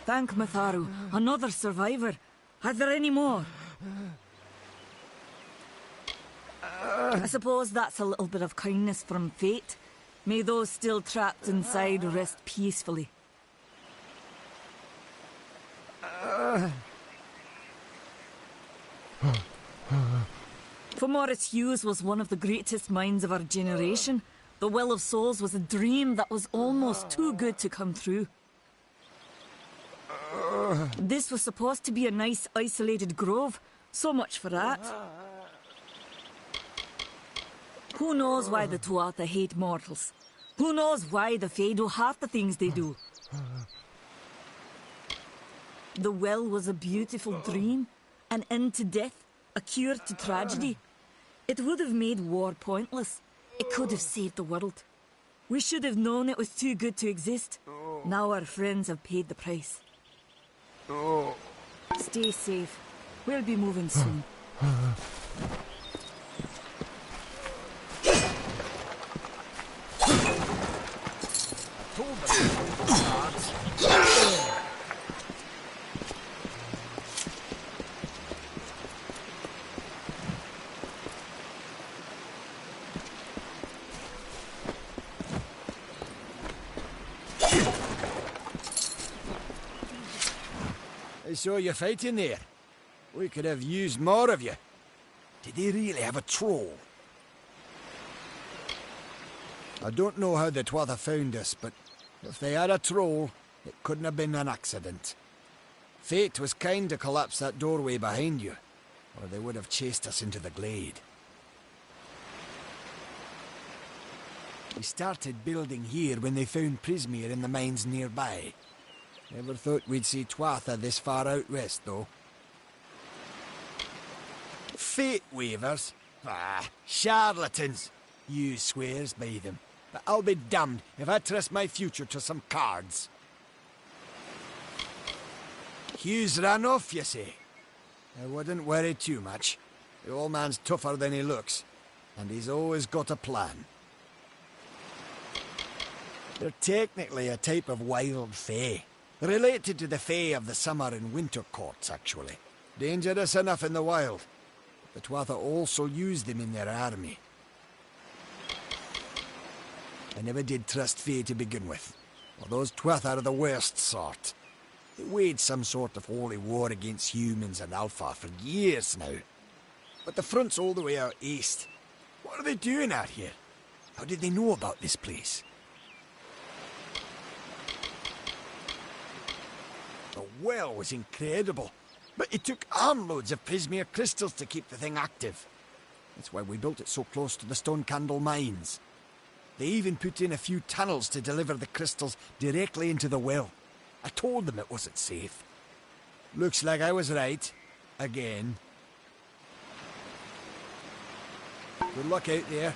Thank Matharu. Another survivor. Are there any more? I suppose that's a little bit of kindness from fate. May those still trapped inside rest peacefully. Morris Hughes was one of the greatest minds of our generation. The Well of Souls was a dream that was almost too good to come true. This was supposed to be a nice isolated grove. So much for that. Who knows why the Tuatha hate mortals? Who knows why the Fae do half the things they do? The well was a beautiful dream, an end to death, a cure to tragedy. It would have made war pointless. It could have saved the world. We should have known it was too good to exist. Now our friends have paid the price. Stay safe. We'll be moving soon. I saw you fighting there. We could have used more of you. Did they really have a troll? I don't know how the Tuatha found us, but if they had a troll, it couldn't have been an accident. Fate was kind to collapse that doorway behind you, or they would have chased us into the glade. We started building here when they found Prismere in the mines nearby. Never thought we'd see Tuatha this far out west, though. Fate weavers? Ah, charlatans. You swears by them. But I'll be damned if I trust my future to some cards. Hughes ran off, you say? I wouldn't worry too much. The old man's tougher than he looks, and he's always got a plan. They're technically a type of wild fae. Related to the fae of the summer and winter courts, actually. Dangerous enough in the wild. The Tuatha also use them in their army. I never did trust fae to begin with. Well, those Tuatha are the worst sort. They waged some sort of holy war against humans and Alpha for years now. But the front's all the way out east. What are they doing out here? How did they know about this place? The well was incredible, but it took armloads of Prismere crystals to keep the thing active. That's why we built it so close to the Stone Candle mines. They even put in a few tunnels to deliver the crystals directly into the well. I told them it wasn't safe. Looks like I was right. Again. Good luck out there.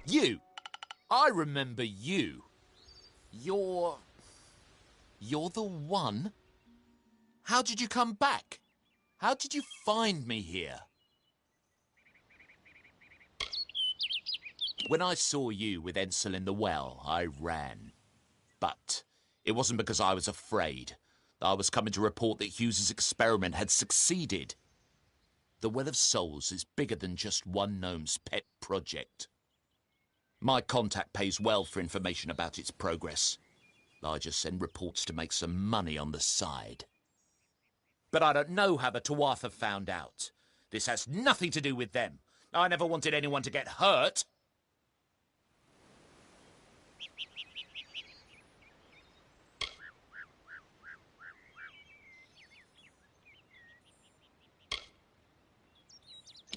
You! I remember you. You're the one? How did you come back? How did you find me here? When I saw you with Ensel in the well, I ran. But it wasn't because I was afraid. I was coming to report that Hughes's experiment had succeeded. The Well of Souls is bigger than just one gnome's pet project. My contact pays well for information about its progress. I just send reports to make some money on the side. But I don't know how the Tuatha found out. This has nothing to do with them. I never wanted anyone to get hurt.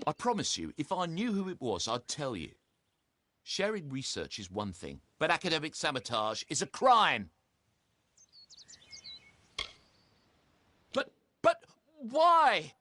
I promise you, if I knew who it was, I'd tell you. Sharing research is one thing, but academic sabotage is a crime. But why?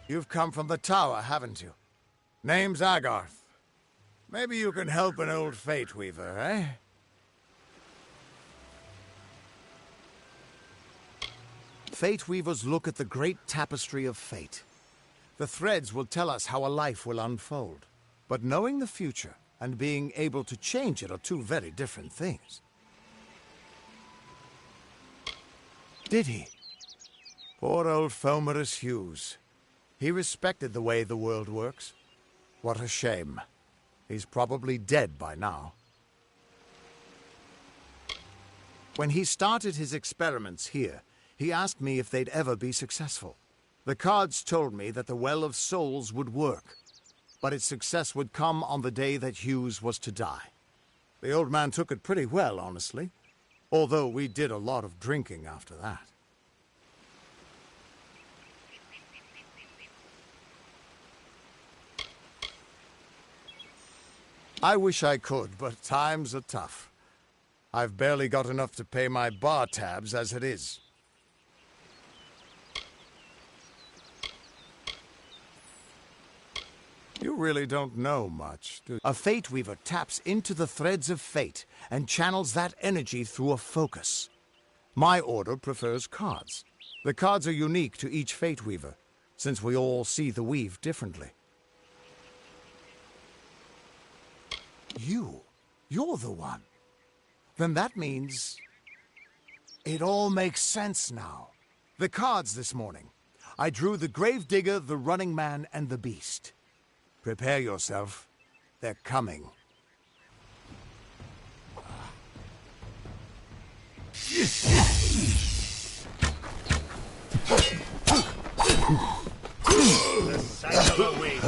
You've come from the tower, haven't you? Name's Agarth. Maybe you can help an old Fate Weaver, eh? Fate Weavers look at the great tapestry of fate. The threads will tell us how a life will unfold. But knowing the future and being able to change it are two very different things. Did he? Poor old Fomerus Hughes. He respected the way the world works. What a shame. He's probably dead by now. When he started his experiments here, he asked me if they'd ever be successful. The cards told me that the Well of Souls would work, but its success would come on the day that Hughes was to die. The old man took it pretty well, honestly, although we did a lot of drinking after that. I wish I could, but times are tough. I've barely got enough to pay my bar tabs as it is. You really don't know much, do you? A Fate Weaver taps into the threads of fate and channels that energy through a focus. My order prefers cards. The cards are unique to each Fate Weaver, since we all see the weave differently. You're the one. Then that means... It all makes sense now. The cards this morning. I drew the Gravedigger, the Running Man, and the Beast. Prepare yourself. They're coming. The sight of a witch.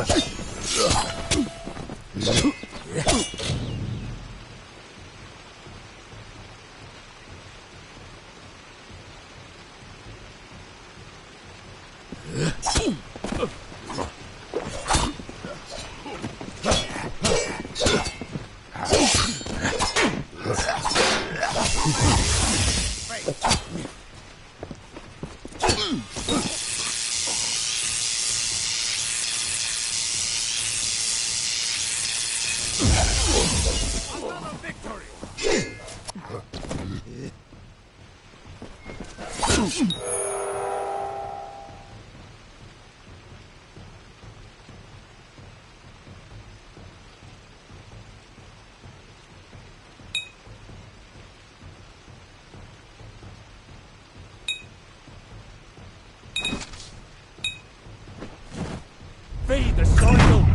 Feed the soil!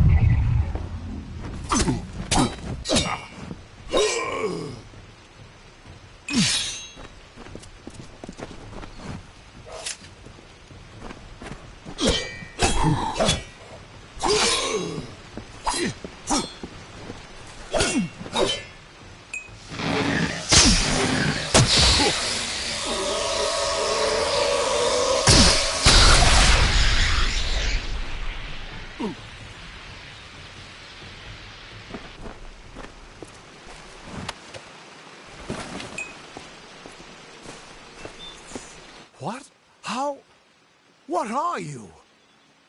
What? How? What are you?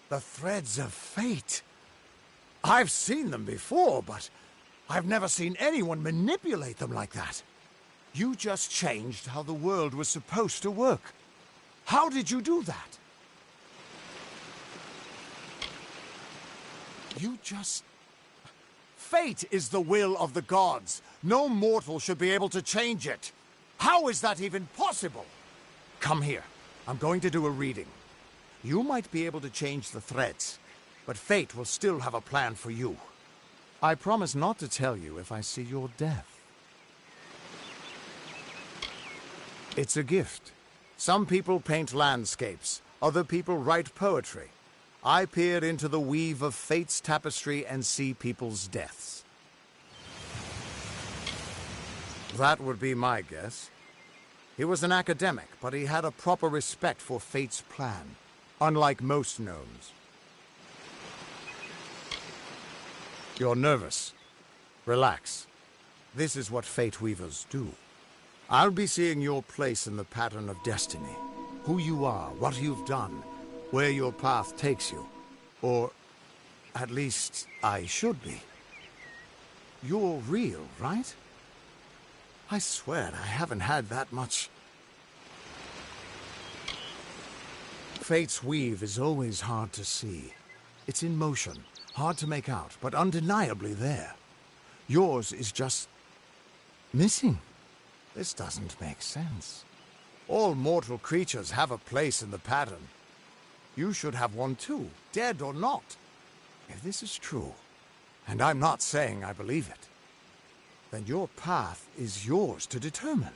The threads of fate. I've seen them before, but I've never seen anyone manipulate them like that. You just changed how the world was supposed to work. How did you do that? You just... Fate is the will of the gods. No mortal should be able to change it. How is that even possible? Come here. I'm going to do a reading. You might be able to change the threads, but fate will still have a plan for you. I promise not to tell you if I see your death. It's a gift. Some people paint landscapes. Other people write poetry. I peer into the weave of fate's tapestry and see people's deaths. That would be my guess. He was an academic, but he had a proper respect for fate's plan, unlike most gnomes. You're nervous. Relax. This is what Fate Weavers do. I'll be seeing your place in the pattern of destiny. Who you are, what you've done, where your path takes you. Or, at least, I should be. You're real, right? I swear I haven't had that much. Fate's weave is always hard to see. It's in motion, hard to make out, but undeniably there. Yours is just missing. This doesn't make sense. All mortal creatures have a place in the pattern. You should have one too, dead or not. If this is true, and I'm not saying I believe it, then your path is yours to determine.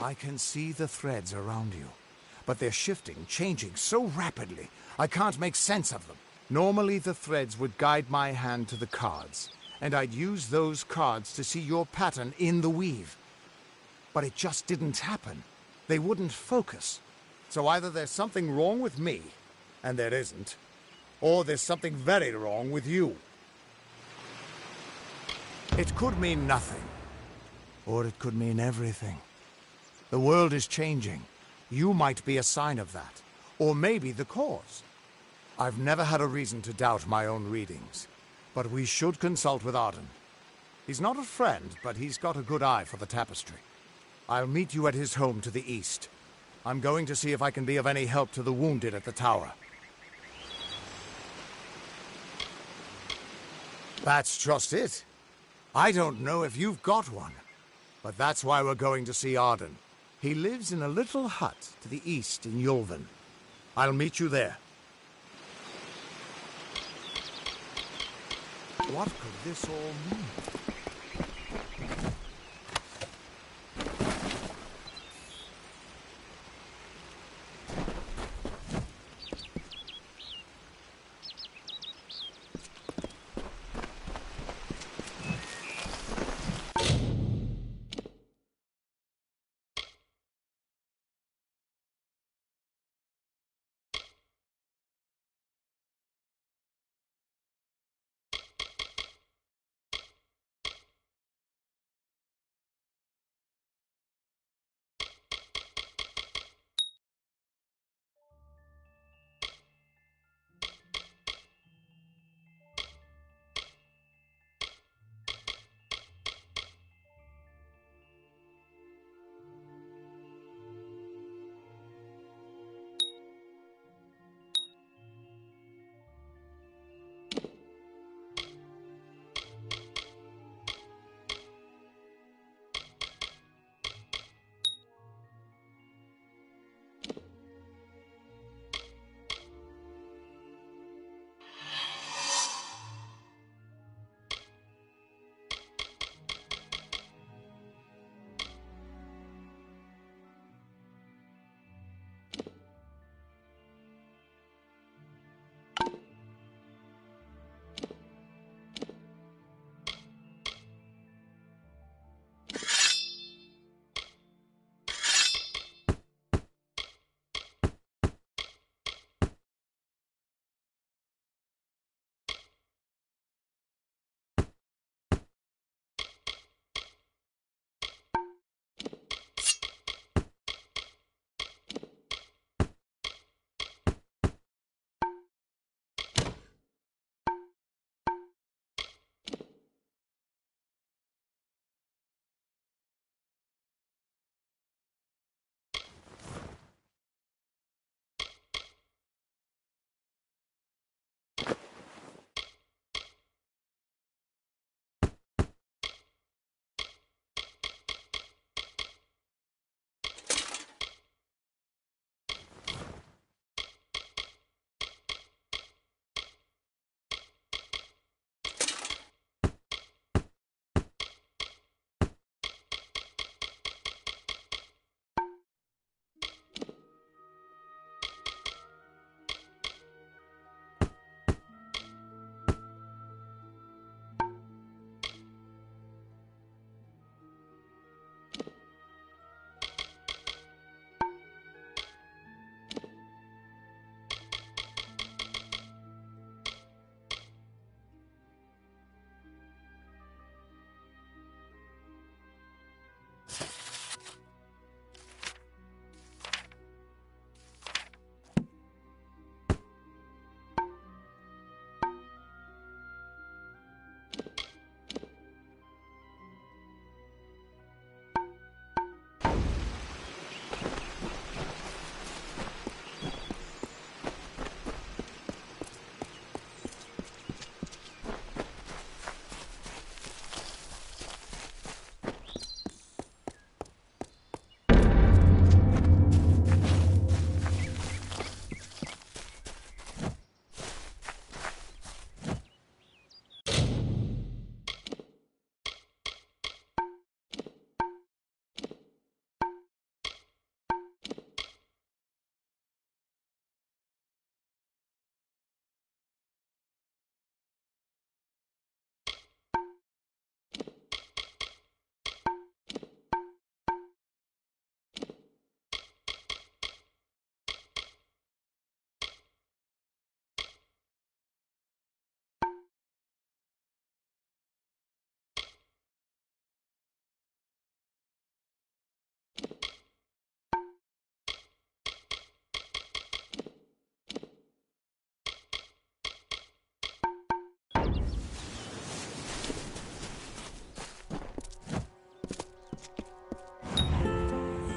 I can see the threads around you, but they're shifting, changing so rapidly, I can't make sense of them. Normally the threads would guide my hand to the cards, and I'd use those cards to see your pattern in the weave. But it just didn't happen. They wouldn't focus. So either there's something wrong with me, and there isn't, or there's something very wrong with you. It could mean nothing, or it could mean everything. The world is changing. You might be a sign of that, or maybe the cause. I've never had a reason to doubt my own readings, but we should consult with Arden. He's not a friend, but he's got a good eye for the tapestry. I'll meet you at his home to the east. I'm going to see if I can be of any help to the wounded at the tower. That's just it. I don't know if you've got one, but that's why we're going to see Arden. He lives in a little hut to the east in Yulven. I'll meet you there. What could this all mean?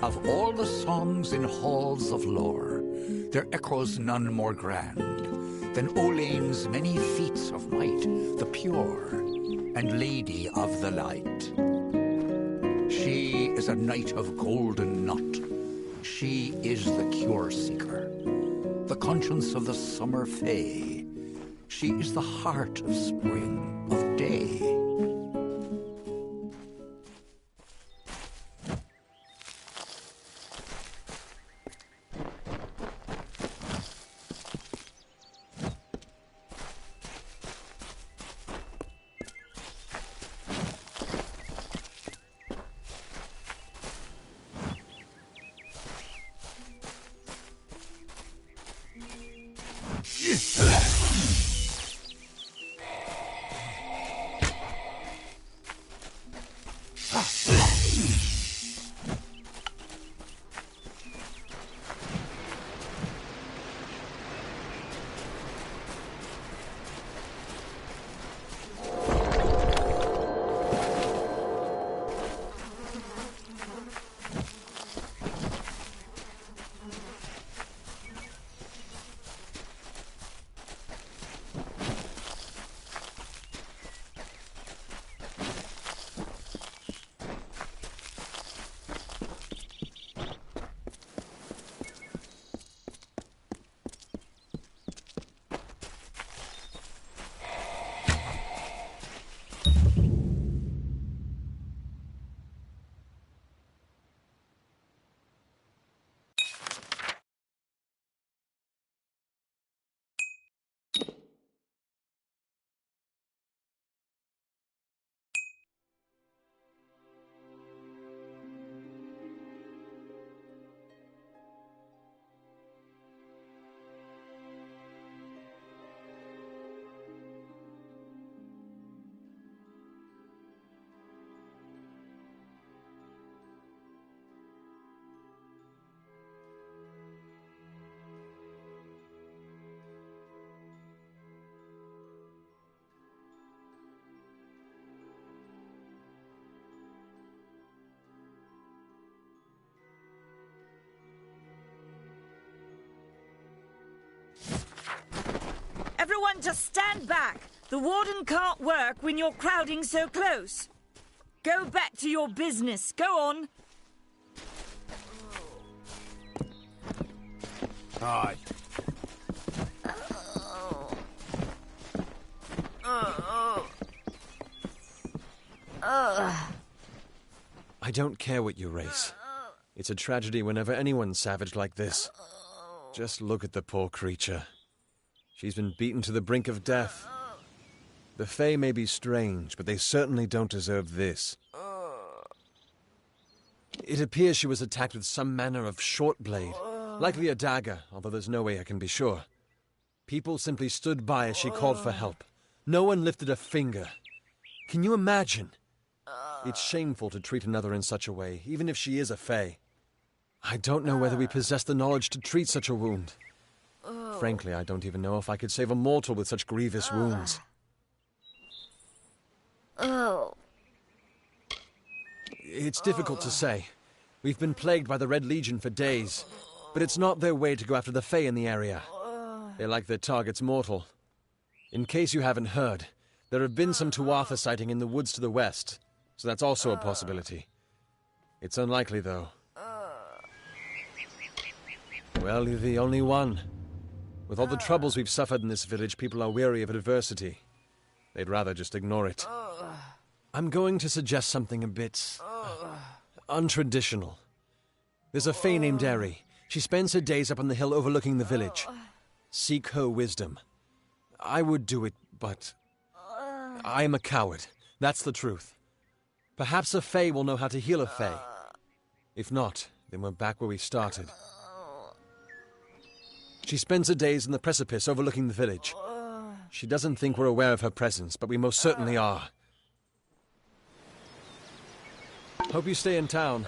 Of all the songs in halls of lore, there echoes none more grand than Olane's many feats of might, the pure and lady of the light. She is a knight of golden knot. She is the cure seeker, the conscience of the summer fae. She is the heart of spring, of day. Everyone just stand back. The warden can't work when you're crowding so close. Go back to your business. Go on. Aye. I don't care what you race. It's a tragedy whenever anyone's savage like this. Just look at the poor creature. She's been beaten to the brink of death. The Fae may be strange, but they certainly don't deserve this. It appears she was attacked with some manner of short blade, likely a dagger, although there's no way I can be sure. People simply stood by as she called for help. No one lifted a finger. Can you imagine? It's shameful to treat another in such a way, even if she is a Fae. I don't know whether we possess the knowledge to treat such a wound. Frankly, I don't even know if I could save a mortal with such grievous wounds. It's difficult to say. We've been plagued by the Red Legion for days, but it's not their way to go after the Fae in the area. They like their targets mortal. In case you haven't heard, there have been some Tuatha sighting in the woods to the west, so that's also a possibility. It's unlikely, though. Well, you're the only one. With all the troubles we've suffered in this village, people are weary of adversity. They'd rather just ignore it. I'm going to suggest something a bit untraditional. There's a Fae named Eri. She spends her days up on the hill overlooking the village. Seek her wisdom. I would do it, but I am a coward. That's the truth. Perhaps a Fae will know how to heal a Fae. If not, then we're back where we started. She spends her days in the precipice overlooking the village. She doesn't think we're aware of her presence, but we most certainly are. Hope you stay in town.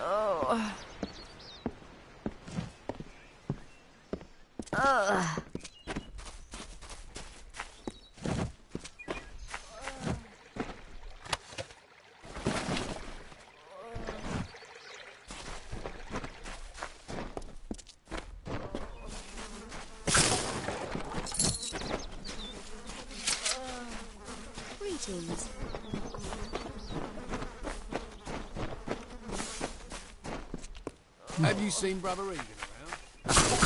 teams. Have you seen Brother Egan around?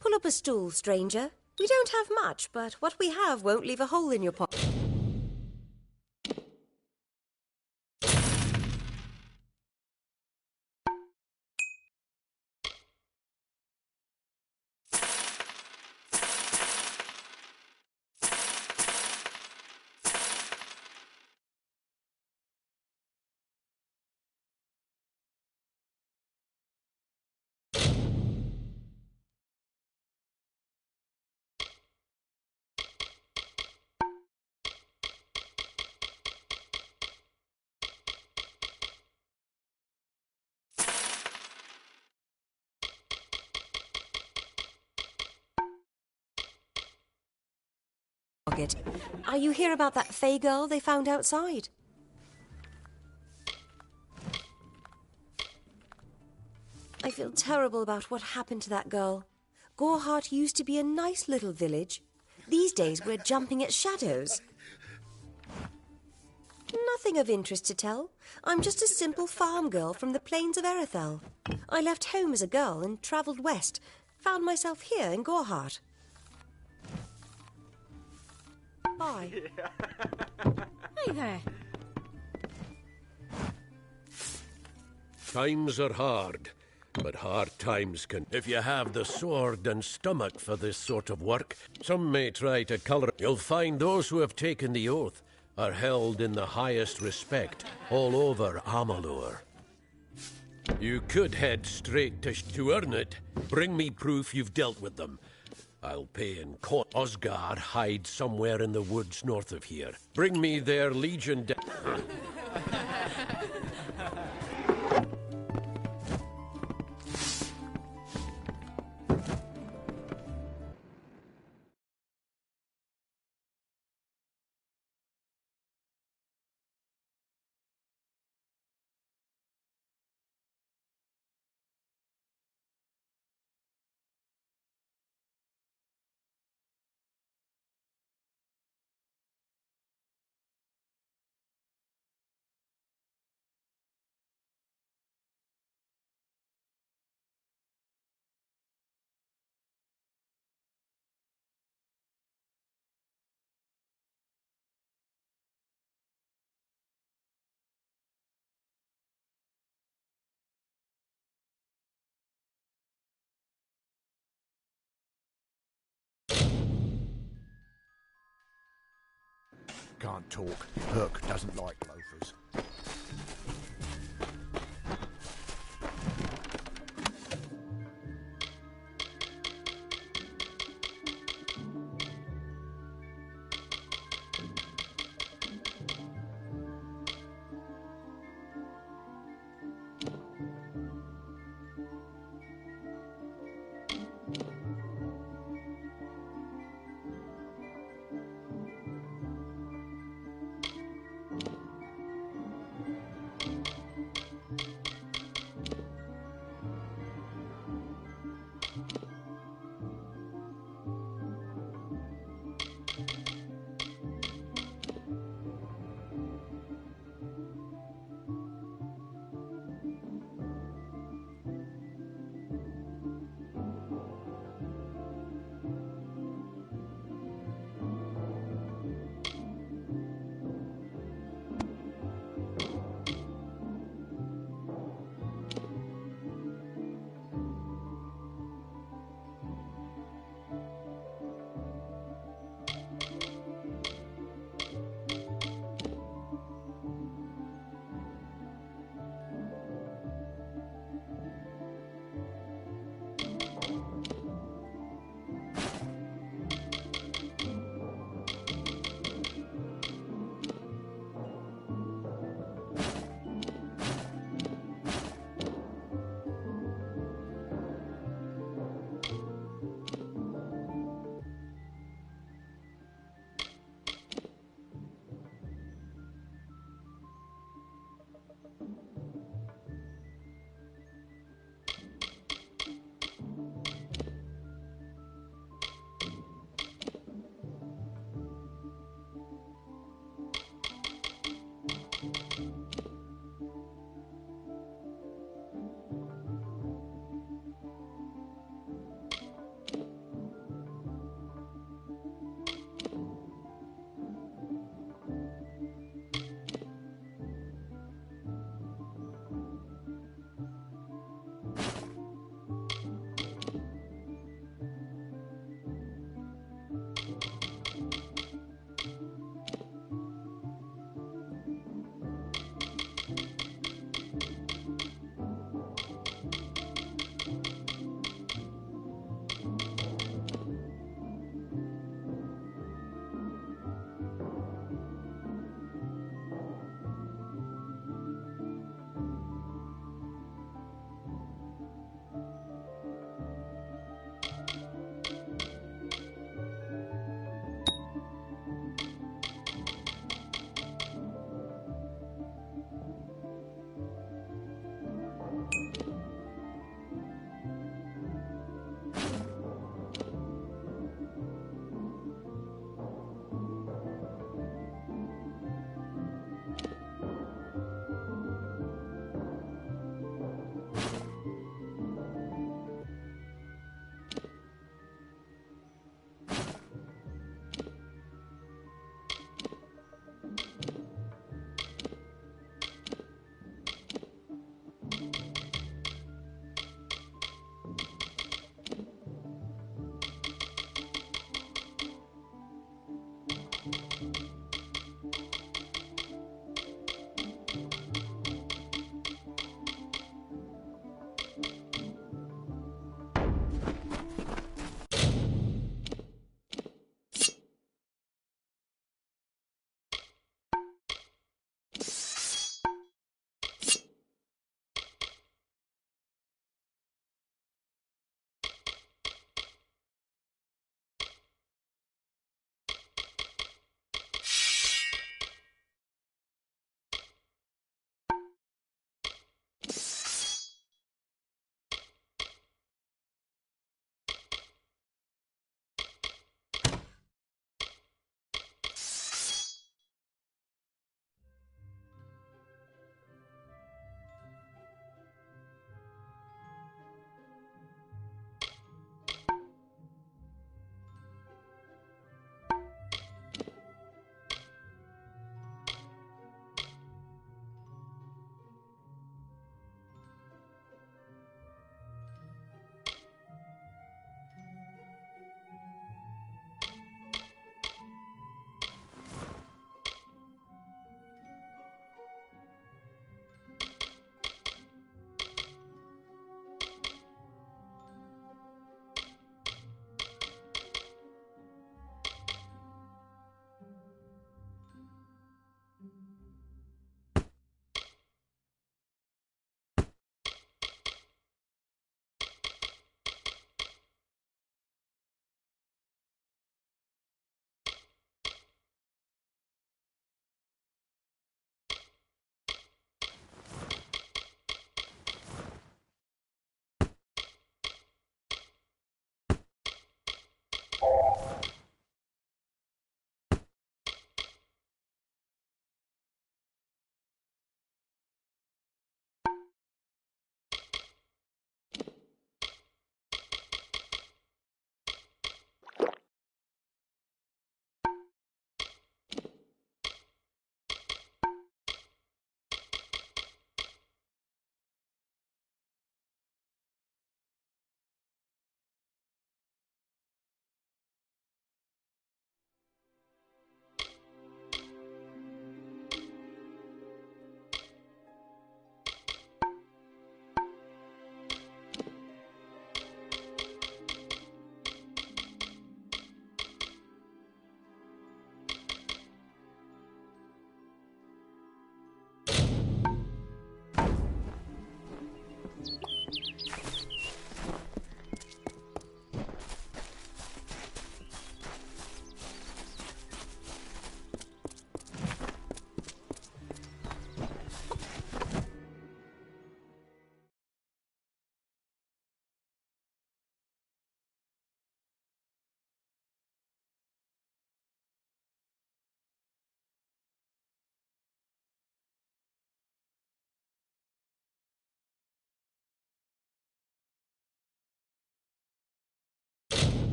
Pull up a stool, stranger. We don't have much, but what we have won't leave a hole in your pocket. target. You hear about that Fey girl they found outside? I feel terrible about what happened to that girl. Gorehart used to be a nice little village. These days we're jumping at shadows. Nothing of interest to tell. I'm just a simple farm girl from the plains of Erethel. I left home as a girl and travelled west. Found myself here in Gorehart. Bye. Hey there. Times are hard, but hard times can... If you have the sword and stomach for this sort of work, some may try to colour... You'll find those who have taken the oath are held in the highest respect all over Amalur. You could head straight to earn it. Bring me proof you've dealt with them. I'll pay in coin. Osgar hides somewhere in the woods north of here. Bring me their legion... Can't talk. Hook doesn't like loafers.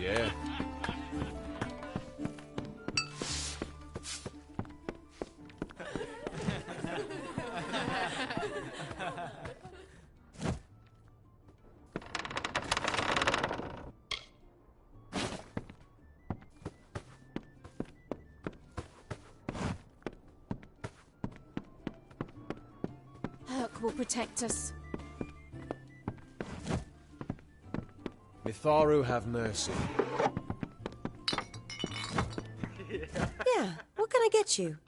Yeah. Herc will protect us. Mitharu have mercy. Yeah, what can I get you?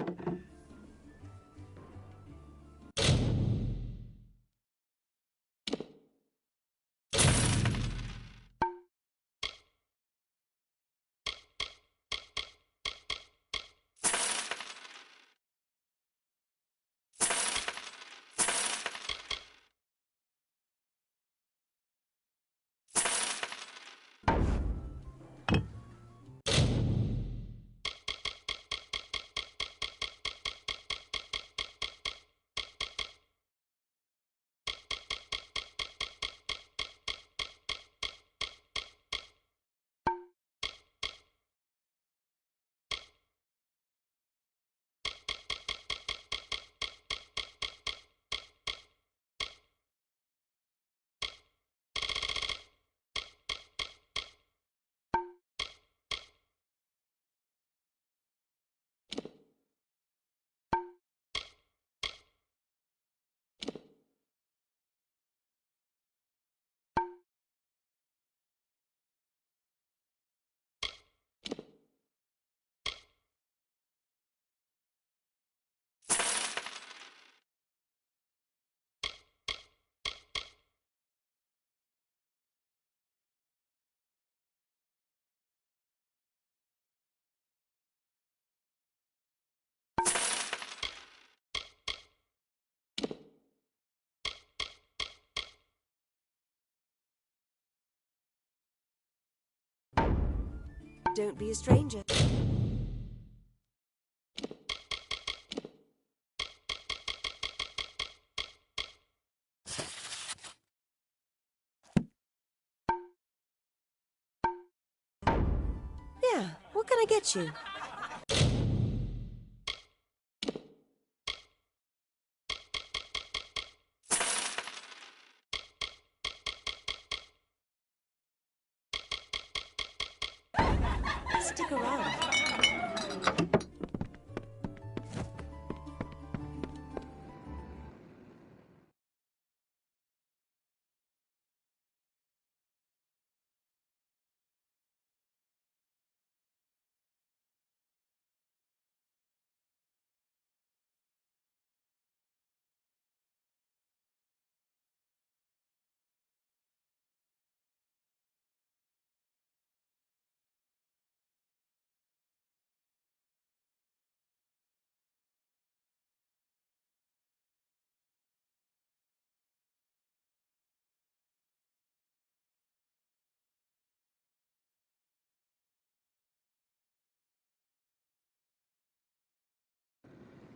Don't be a stranger. Yeah, what can I get you? Stick around.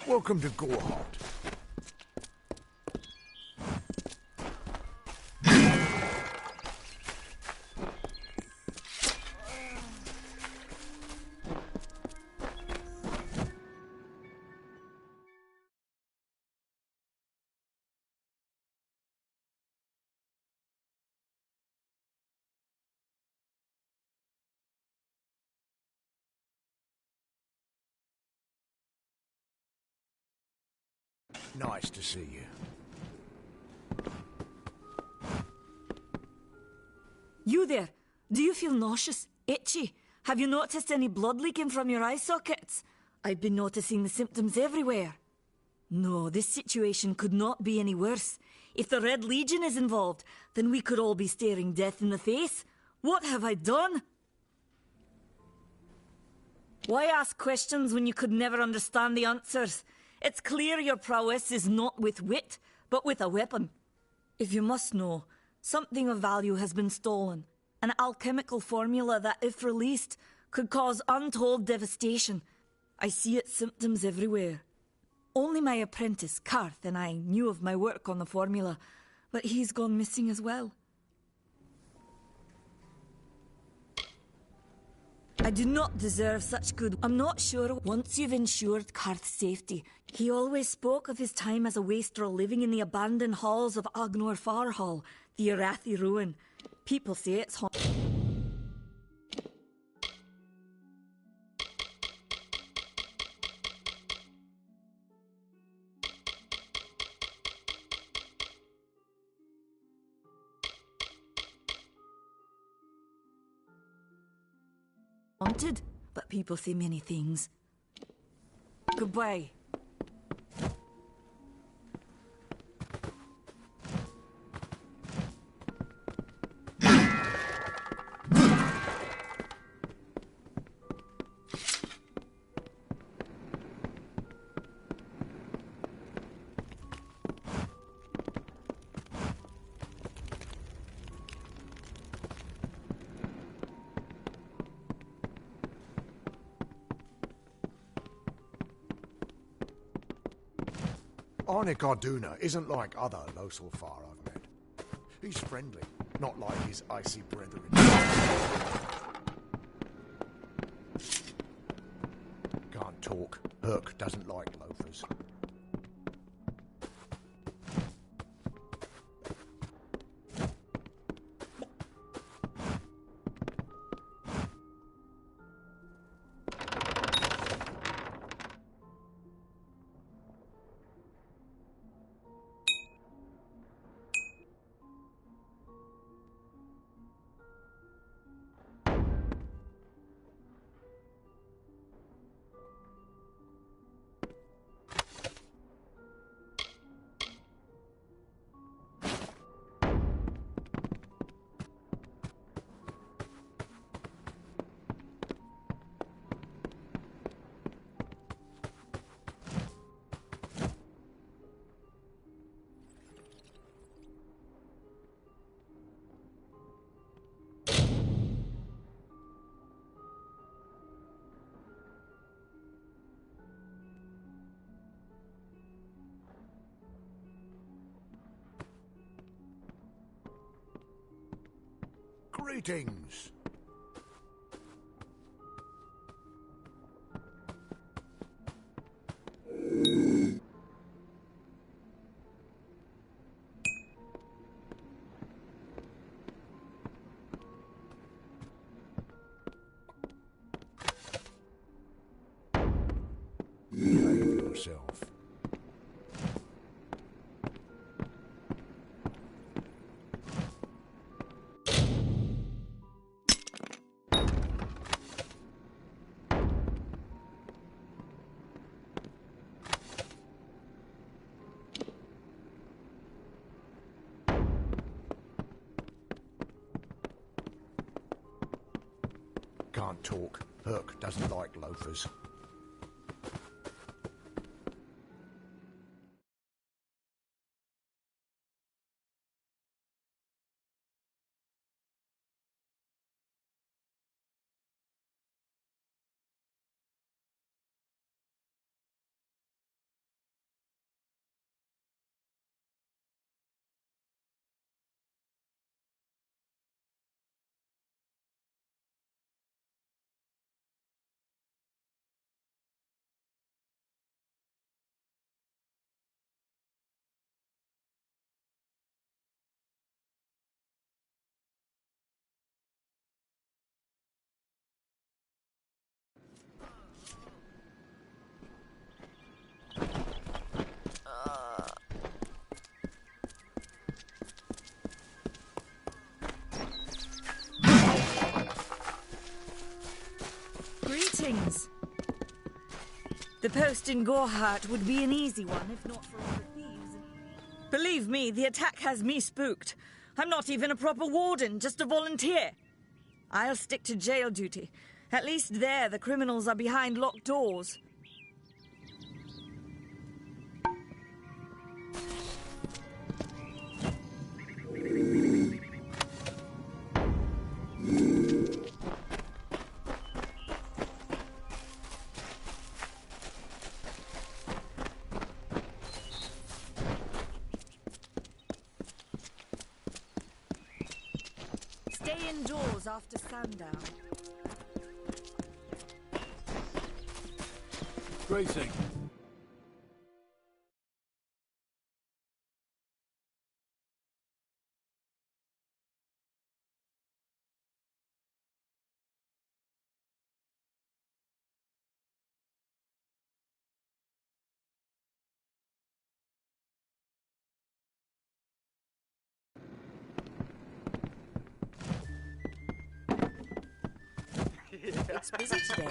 Welcome to Gorehart. Nice to see you. You there? Do you feel nauseous? Itchy? Have you noticed any blood leaking from your eye sockets? I've been noticing the symptoms everywhere. No, this situation could not be any worse. If the Red Legion is involved, then we could all be staring death in the face. What have I done? Why ask questions when you could never understand the answers? It's clear your prowess is not with wit, but with a weapon. If you must know, something of value has been stolen. An alchemical formula that, if released, could cause untold devastation. I see its symptoms everywhere. Only my apprentice, Karth, and I knew of my work on the formula, but he's gone missing as well. I do not deserve such good. I'm not sure once you've ensured Karth's safety. He always spoke of his time as a wastrel living in the abandoned halls of Agnor Farhall, the Arathi ruin. People say it's haunted, but people say many things. Goodbye. Arnik Arduna isn't like other Losalfar I've met. He's friendly, not like his icy brethren. Can't talk. Herc doesn't like loafers. Greetings. Behave yourself. Can't talk. Herc doesn't like loafers. Greetings. The post in Gorhart would be an easy one if not for all the thieves. Believe me, the attack has me spooked. I'm not even a proper warden, just a volunteer. I'll stick to jail duty. At least there, the criminals are behind locked doors. Stay indoors after sundown. Greeting. It's busy today.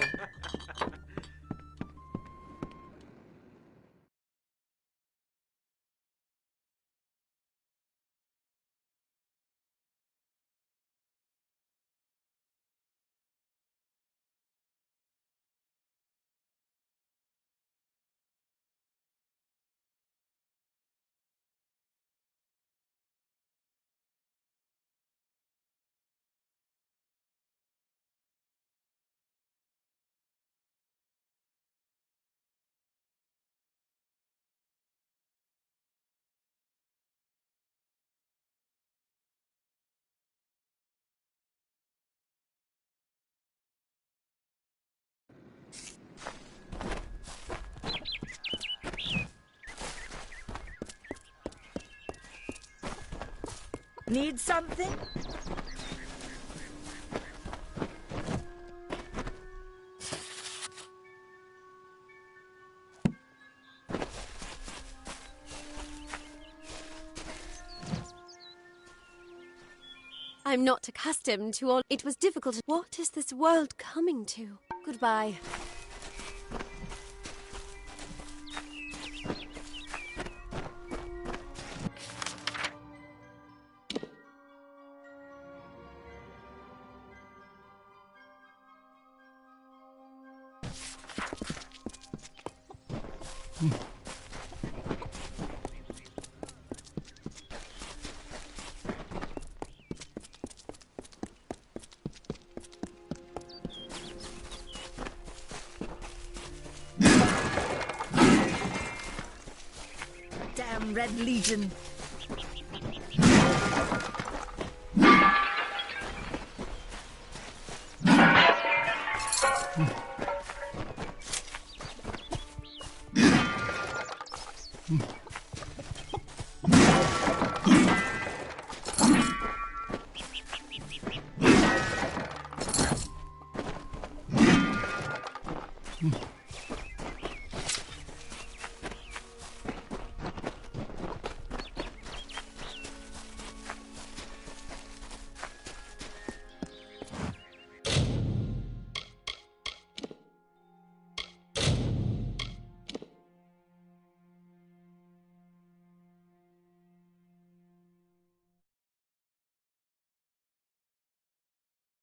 Need something? I'm not accustomed to all. It was difficult. What is this world coming to? Goodbye. Damn Red Legion.